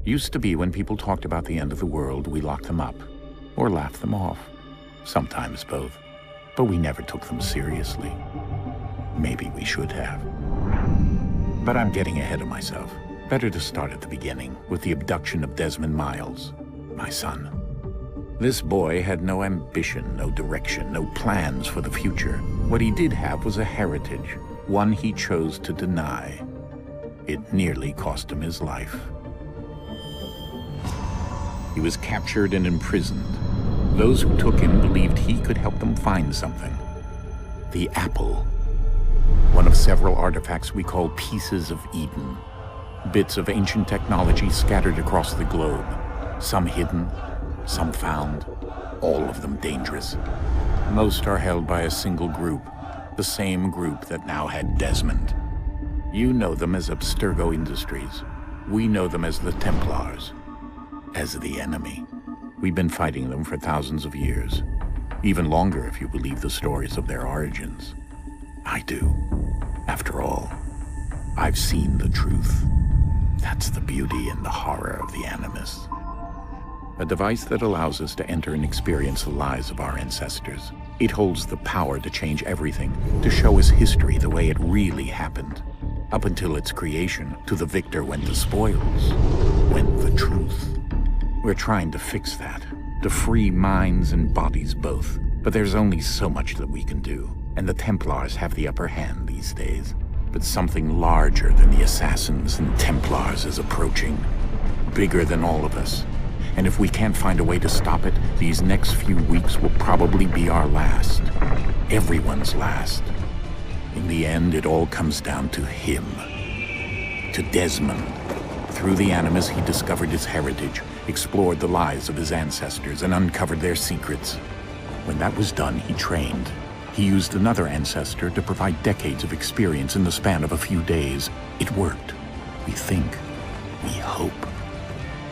Used to be when people talked about the end of the world, we locked them up, or laughed them off. Sometimes both. But we never took them seriously. Maybe we should have. But I'm getting ahead of myself. Better to start at the beginning, with the abduction of Desmond Miles, my son. This boy had no ambition, no direction, no plans for the future. What he did have was a heritage, one he chose to deny. It nearly cost him his life. He was captured and imprisoned. Those who took him believed he could help them find something. The apple. One of several artifacts we call pieces of Eden. Bits of ancient technology scattered across the globe. Some hidden, some found, all of them dangerous. Most are held by a single group, the same group that now had Desmond. You know them as Abstergo Industries. We know them as the Templars. As the enemy. We've been fighting them for thousands of years. Even longer if you believe the stories of their origins. I do. After all, I've seen the truth. That's the beauty and the horror of the Animus. A device that allows us to enter and experience the lives of our ancestors. It holds the power to change everything, to show us history the way it really happened. Up until its creation, to the victor went the spoils, went the truth. We're trying to fix that, to free minds and bodies both. But there's only so much that we can do, and the Templars have the upper hand these days. But something larger than the Assassins and Templars is approaching, bigger than all of us. And if we can't find a way to stop it, these next few weeks will probably be our last. Everyone's last. In the end, it all comes down to him. To Desmond. Through the Animus, he discovered his heritage, explored the lives of his ancestors, and uncovered their secrets. When that was done, he trained. He used another ancestor to provide decades of experience in the span of a few days. It worked. We think. We hope.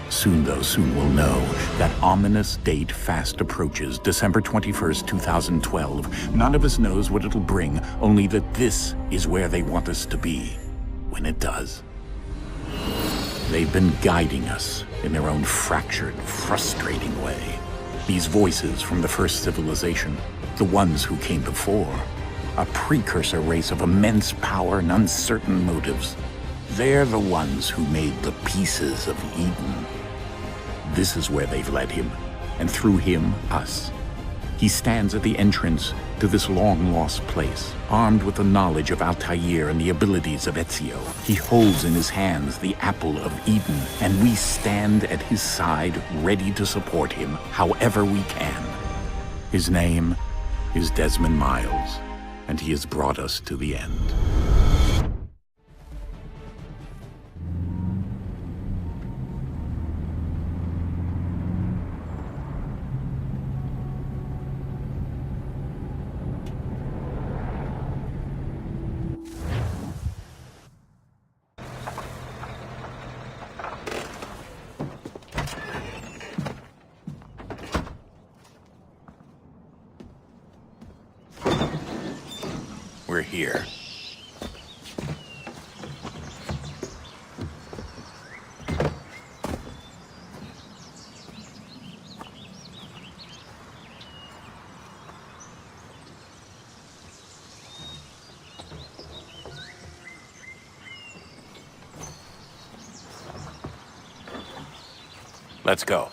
Soon we'll know. That ominous date fast approaches, December 21st, 2012. None of us knows what it'll bring, only that this is where they want us to be. When it does. They've been guiding us in their own fractured, frustrating way. These voices from the first civilization, the ones who came before, a precursor race of immense power and uncertain motives. They're the ones who made the pieces of Eden. This is where they've led him, and through him, us. He stands at the entrance to this long-lost place, armed with the knowledge of Altair and the abilities of Ezio. He holds in his hands the apple of Eden, and we stand at his side, ready to support him however we can. His name is Desmond Miles, and he has brought us to the end. We're here. Let's go.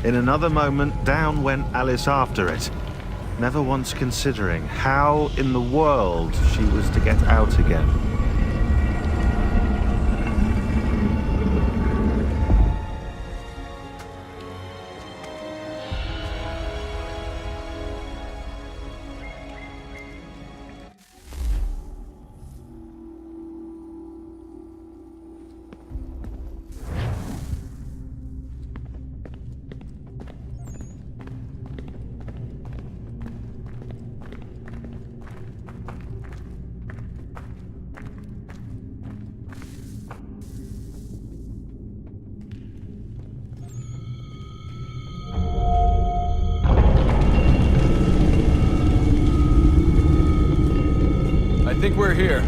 In another moment, down went Alice after it, never once considering how in the world she was to get out again. I think we're here.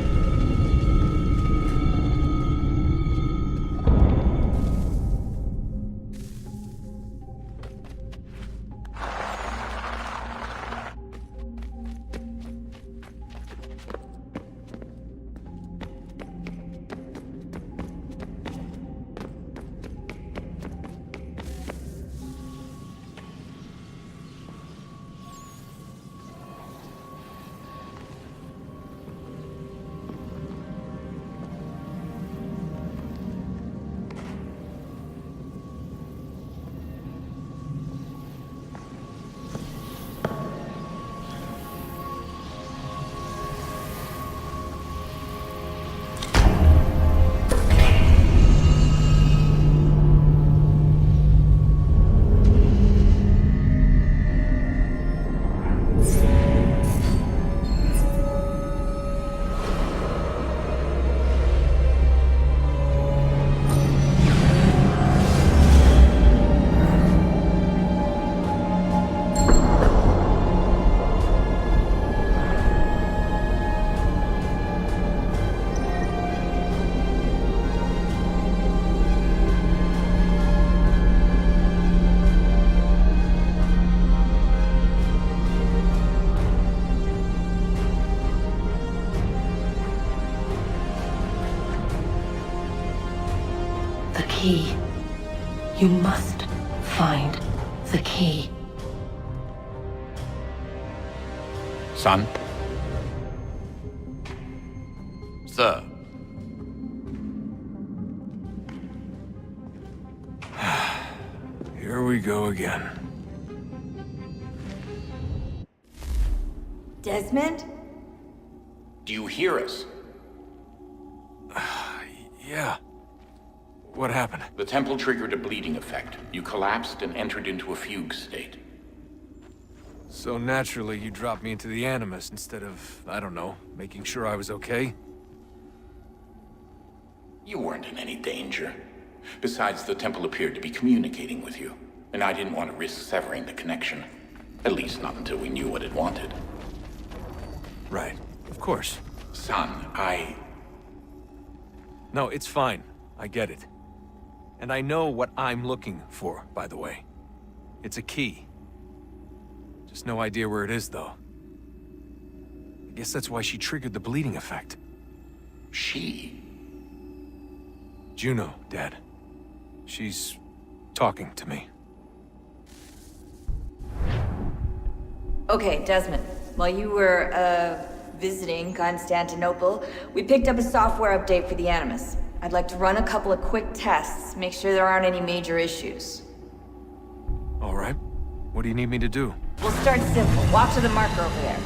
Key. You must find the key. Son? Sir. Here we go again. Desmond? Do you hear us? Yeah. What happened? The temple triggered a bleeding effect. You collapsed and entered into a fugue state. So naturally, you dropped me into the Animus instead of, I don't know, making sure I was okay? You weren't in any danger. Besides, the temple appeared to be communicating with you, and I didn't want to risk severing the connection. At least not until we knew what it wanted. Right. Of course. Son, No, it's fine. I get it. And I know what I'm looking for, by the way. It's a key. Just no idea where it is, though. I guess that's why she triggered the bleeding effect. She? Juno, Dad. She's talking to me. Okay, Desmond. While you were, visiting Constantinople, we picked up a software update for the Animus. I'd like to run a couple of quick tests, make sure there aren't any major issues. All right. What do you need me to do? We'll start simple. Walk to the marker over there.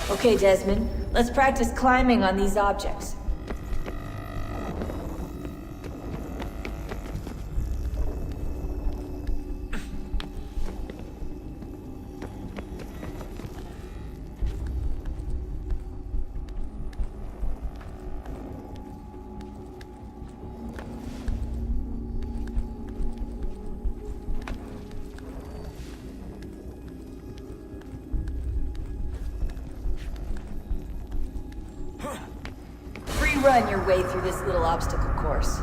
Okay, Desmond. Let's practice climbing on these objects. Run your way through this little obstacle course.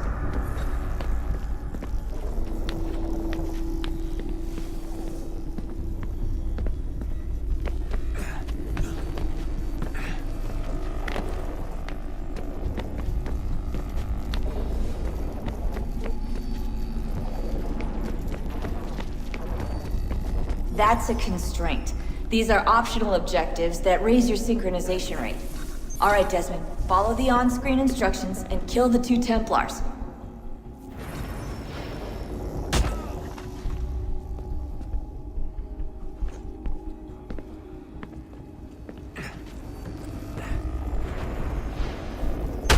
That's a constraint. These are optional objectives that raise your synchronization rate. Alright, Desmond. Follow the on-screen instructions and kill the 2 Templars.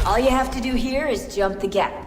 All you have to do here is jump the gap.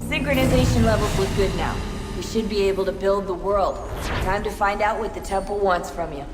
Synchronization levels look good now. We should be able to build the world. Time to find out what the temple wants from you.